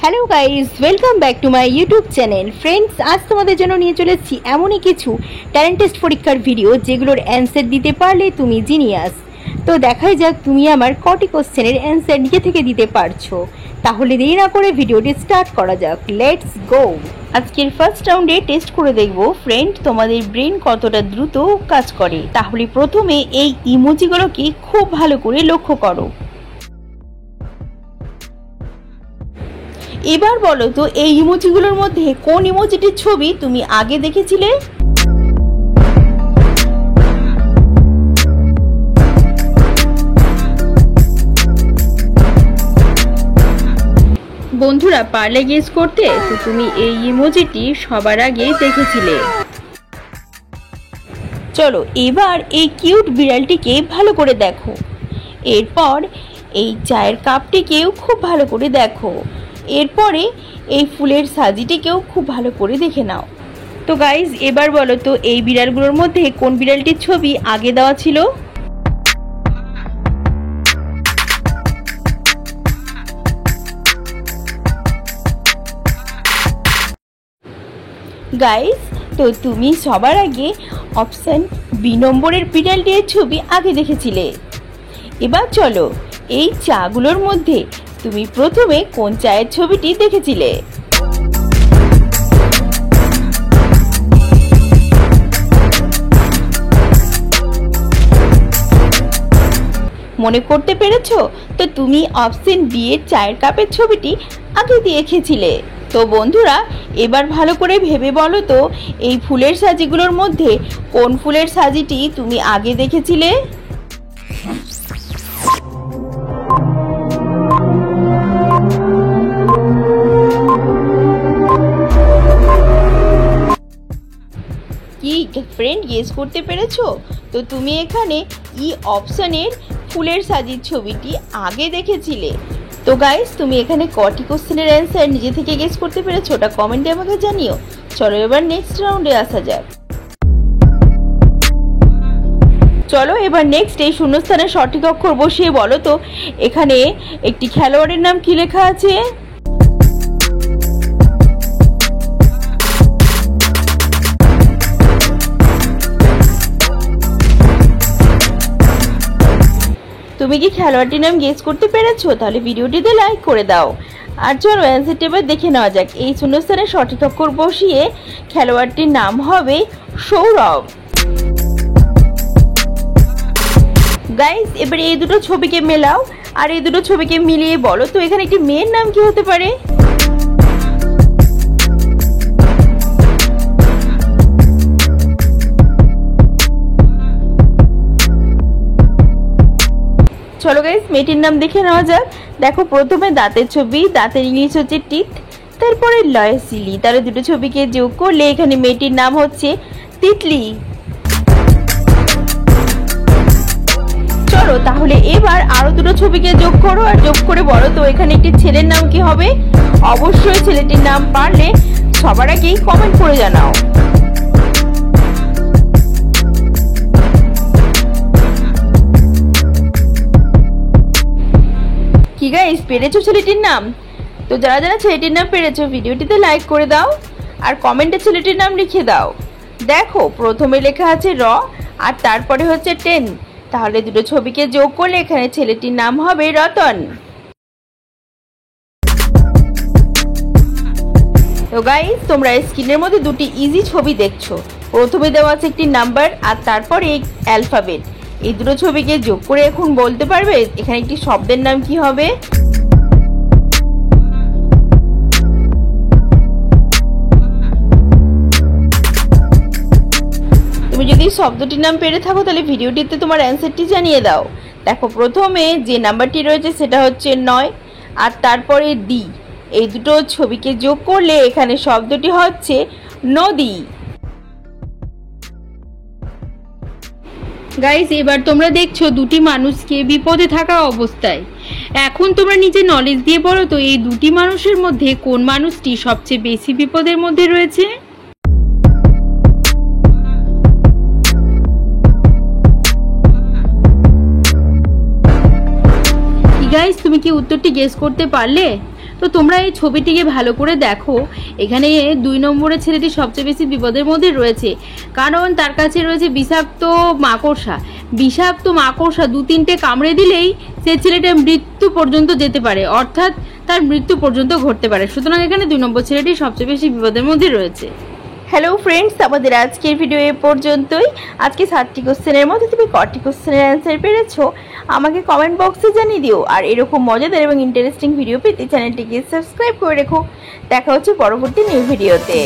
Hello guys, welcome back to my YouTube channel. Friends, আজ তোমাদের জন্য নিয়ে চলে এসেছি এমনই কিছু ট্যালেন্ট টেস্ট পরীক্ষার ভিডিও যেগুলোর অ্যান্সার দিতে পারলে তুমি জিনিয়াস। তো দেখাই যাক তুমি আমার কটি কোশ্চেনের অ্যান্সার নিজে থেকে দিতে পারছো। তাহলে দেরি না করে ভিডিওটি স্টার্ট করা যাক। Let's go. আজকের ফার্স্ট রাউন্ডে টেস্ট করে দেখব ফ্রেন্ড তোমাদের ব্রেন কতটা দ্রুত কাজ করে। তাহলে প্রথমে এই ইমোজিগুলোকে খুব ভালো করে লক্ষ্য করো। এবার বলো তো এই ইমোজিগুলোর মধ্যে কোন ইমোজিটির ছবি তুমি আগে দেখেছিলে? বন্ধুরা, পারলে গেস করতে? তো তুমি এই ইমোজিটি সবার আগে দেখেছিলে। চলো এবার এই কিউট বিড়ালটিকে ভালো করে দেখো। এরপর এই চায়ের কাপটিকেও খুব ভালো করে দেখো। এরপরে এই ফুলের সাজিটিকেও খুব ভালো করে দেখে নাও। তো গাইজ, এবার বলো তো এই বিড়ালগুলোর মধ্যে কোন বিড়ালটির ছবি আগে দেওয়া ছিল? গাইজ, তো তুমি সবার আগে অপশন বি নম্বরের বিড়ালটির ছবি আগে দেখেছিলে। এবার চলো এই চাগুলোর মধ্যে তুমি প্রথমে কোন চায়ের ছবিটি দেখেছিলে? মনে করতে পেরেছো? তো তুমি অপশন বি এর চায়ের কাপের ছবিটি আগে দেখেছিলে। তো বন্ধুরা, এবার ভালো করে ভেবে বলো তো এই ফুলের সাজিগুলোর মধ্যে কোন ফুলের সাজিটি তুমি আগে দেখেছিলে? কি ফ্রেন্ড, গেস করতে পেরেছো? তো তুমি এখানে ই অপশনের ফুলের সাজির ছবিটি আগে দেখেছিলে। তো গাইস, তুমি এখানে কটি কোশ্চেনের অ্যান্সার নিজে থেকে গেস করতে পেরেছো ওটা কমেন্টে আমাকে জানিও। চলো এবার নেক্সট রাউন্ডে আসা যাক। চলো এবার নেক্সট এই শূন্যস্থানে সঠিক অক্ষর বসিয়ে বলো তো এখানে একটি খেলোয়াড়ের নাম কি লেখা আছে? তুমি কি খেলোয়াড়টির নাম গেস করতে পেরেছো? তাহলে ভিডিওটিতে লাইক করে দাও। আর চলো অ্যান্সারটি এবার দেখে নেওয়া যাক। এই শূন্যস্থানে সঠিক অক্ষর বসিয়ে খেলোয়াড়টির নাম হবে সৌরভ। গাইস, এবারে এই দুটো ছবিকে মেলাও আর এই দুটো ছবিকে মিলিয়ে বলো তো এখানে একটি মেয়ের নাম কি হতে পারে? চলো গাইস, মেয়েটির নাম দেখে নেওয়া যাক। দেখো প্রথমে দাঁতের ছবি, দাঁতের ইংলিশ হচ্ছে টিথ, তারপরে লয় সিলি, তাহলে দুটো ছবিকে যোগ করলে এখানে মেয়েটির নাম হচ্ছে তিতলি। চলো তাহলে এবার আরো দুটো ছবিকে যোগ করো আর যোগ করে বলো তো এখানে একটি ছেলের নাম কি হবে? অবশ্যই ছেলেটির নাম পারলে সবার আগেই কমেন্ট করে জানাও। কি গাইস, পেরেছো ছেলেটির নাম? তো যারা যারা ছেলেটির নাম পেরেছো ভিডিওটিতে লাইক করে দাও আর কমেন্টে ছেলেটির নাম লিখে দাও। দেখো প্রথমে লেখা আছে র আর তারপরে হচ্ছে 10, তাহলে দুটো ছবিকে যোগ করলে এখানে ছেলেটির নাম হবে রতন। তো গাইস, তোমরা স্ক্রিনের মধ্যে দুটি ইজি ছবি দেখছো। প্রথমে দেওয়া আছে একটি নাম্বার আর তারপরে অ্যালফাবেট। এই দুটো ছবিকে যোগ করে এখন বলতে পারবে এখানে একটি শব্দের নাম কি হবে? তুমি যদি শব্দটির নাম পেরে থাকো তাহলে ভিডিওটিতে তোমার অ্যান্সারটি জানিয়ে দাও। দেখো প্রথমে যে নাম্বারটি রয়েছে সেটা হচ্ছে 9 আর তারপরে দি। এই দুটো ছবিকে যোগ করলে এখানে শব্দটি হচ্ছে নদী। গাইস, এবার তোমরা দেখছো দুটি মানুষকে বিপদে থাকা অবস্থায়। এখন তোমরা নিজে নলেজ দিয়ে বলো তো এই দুটি মানুষের মধ্যে কোন মানুষটি সবচেয়ে বেশি বিপদের মধ্যে রয়েছে? গাইস, তুমি কি উত্তরটি গেস করতে পারলে? তো তো তোমরা এই ছবিটিকে ভালো করে দেখো। এখানে 2 নম্বরের ছেলেটি সবচেয়ে বেশি বিপদের মধ্যে রয়েছে, কারণ তার কাছে রয়েছে বিষাক্ত মাকড়সা। বিষাক্ত মাকড়সা 2-3টে কামড়ে দিলেই সে ছেলেটা মৃত্যু পর্যন্ত যেতে পারে, অর্থাৎ তার মৃত্যু পর্যন্ত ঘটতে পারে। সুতরাং এখানে 2 নম্বর ছেলেটি সবচেয়ে বেশি বিপদের মধ্যে রয়েছে। হ্যালো ফ্রেন্ডস, আমাদের আজকের ভিডিও এ পর্যন্তই। আজকে 7টি কোশ্চেনের মধ্যে তুমি কটি কোশ্চেনের অ্যান্সার পেরেছো আমাকে কমেন্ট বক্সে জানিয়ে দিও। আর এরকম মজাদার এবং ইন্টারেস্টিং ভিডিও পেতে চ্যানেলটিকে সাবস্ক্রাইব করে রেখো। দেখা হচ্ছে পরবর্তী নিউ ভিডিওতে।